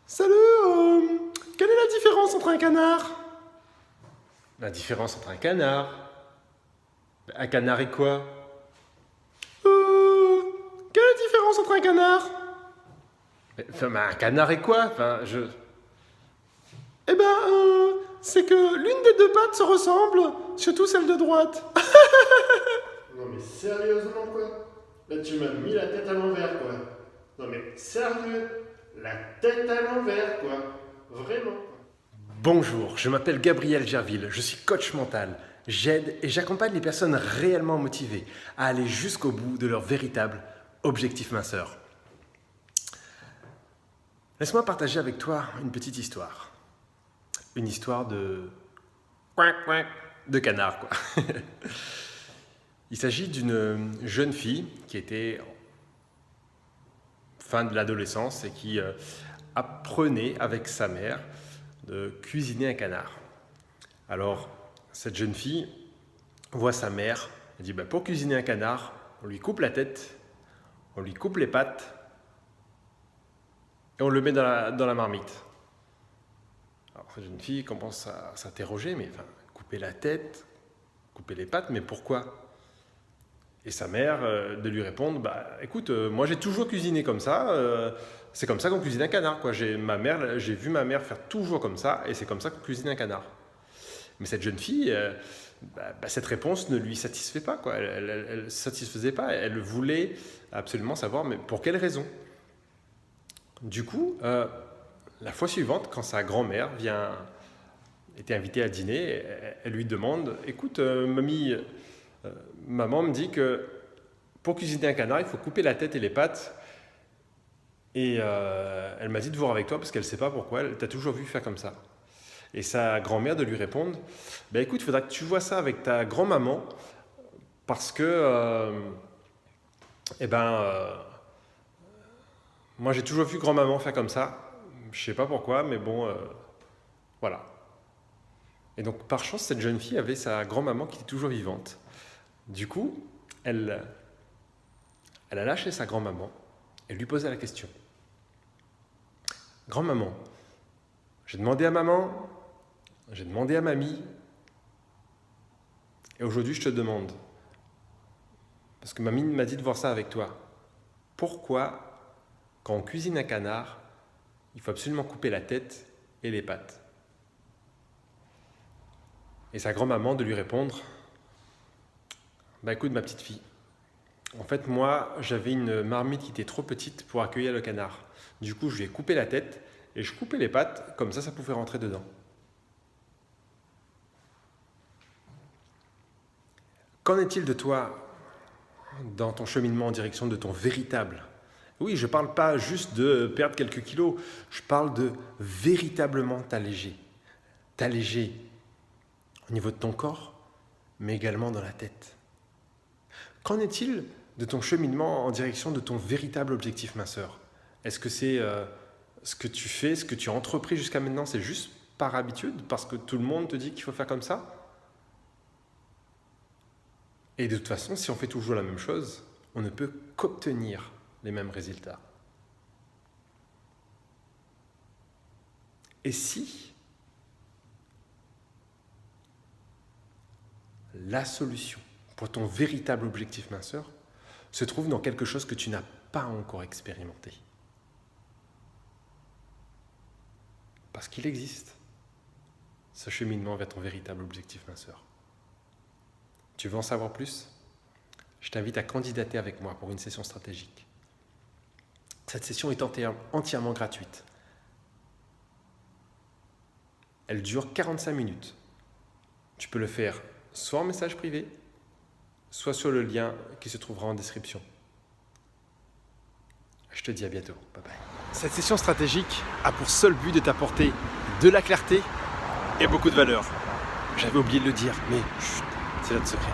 Salut, quelle est la différence entre un canard? La différence entre un canard. Un canard et quoi? Quelle est la différence entre un canard? Mais un canard et quoi? Eh ben, c'est que l'une des deux pattes se ressemble, surtout celle de droite. Non mais sérieusement quoi? Là tu m'as mis la tête à l'envers quoi. Non mais sérieux? La tête à l'envers quoi. Vraiment quoi. Bonjour, je m'appelle Gabriel Gerville, je suis coach mental. J'aide et j'accompagne les personnes réellement motivées à aller jusqu'au bout de leur véritable objectif minceur. Laisse-moi partager avec toi une petite histoire. Une histoire de canard, quoi. Il s'agit d'une jeune fille qui était fin de l'adolescence et qui apprenait avec sa mère de cuisiner un canard. Alors, cette jeune fille voit sa mère, elle dit pour cuisiner un canard, on lui coupe la tête, on lui coupe les pattes et on le met dans la marmite. Alors, cette jeune fille commence à s'interroger, mais couper la tête, couper les pattes, mais pourquoi? Et sa mère de lui répondre, écoute, moi j'ai toujours cuisiné comme ça, c'est comme ça qu'on cuisine un canard, quoi. J'ai vu ma mère faire toujours comme ça, et c'est comme ça qu'on cuisine un canard. Mais cette jeune fille, cette réponse ne lui satisfait pas, quoi. Elle ne satisfaisait pas, elle voulait absolument savoir, mais pour quelle raison? Du coup, la fois suivante, quand sa grand-mère était invitée à dîner, elle lui demande, écoute, mamie, maman me dit que pour cuisiner un canard, il faut couper la tête et les pattes. Et elle m'a dit de voir avec toi parce qu'elle ne sait pas pourquoi, elle t'a toujours vu faire comme ça. Et sa grand-mère de lui répondre, écoute, il faudra que tu vois ça avec ta grand-maman parce que, moi j'ai toujours vu grand-maman faire comme ça. Je ne sais pas pourquoi, mais bon, voilà. Et donc par chance, cette jeune fille avait sa grand-maman qui était toujours vivante. Du coup, elle a lâché sa grand-maman et lui posait la question. Grand-maman, j'ai demandé à maman, j'ai demandé à mamie, et aujourd'hui je te demande, parce que mamie m'a dit de voir ça avec toi, pourquoi, quand on cuisine un canard, il faut absolument couper la tête et les pattes? Et sa grand-maman de lui répondre, écoute ma petite fille, en fait moi j'avais une marmite qui était trop petite pour accueillir le canard. Du coup je lui ai coupé la tête et je coupais les pattes, comme ça pouvait rentrer dedans. Qu'en est-il de toi dans ton cheminement en direction de ton véritable? Oui, je ne parle pas juste de perdre quelques kilos, je parle de véritablement t'alléger. T'alléger au niveau de ton corps, mais également dans la tête. Qu'en est-il de ton cheminement en direction de ton véritable objectif minceur? Est-ce que c'est ce que tu fais, ce que tu as entrepris jusqu'à maintenant, c'est juste par habitude, parce que tout le monde te dit qu'il faut faire comme ça? Et de toute façon, si on fait toujours la même chose, on ne peut qu'obtenir les mêmes résultats. Et si la solution pour ton véritable objectif minceur se trouve dans quelque chose que tu n'as pas encore expérimenté? Parce qu'il existe ce cheminement vers ton véritable objectif minceur. Tu veux en savoir plus? Je t'invite à candidater avec moi pour une session stratégique. Cette session est entièrement gratuite. Elle dure 45 minutes. Tu peux le faire soit en message privé, soit sur le lien qui se trouvera en description. Je te dis à bientôt. Bye bye. Cette session stratégique a pour seul but de t'apporter de la clarté et beaucoup de valeur. J'avais oublié de le dire, mais chut, c'est notre secret.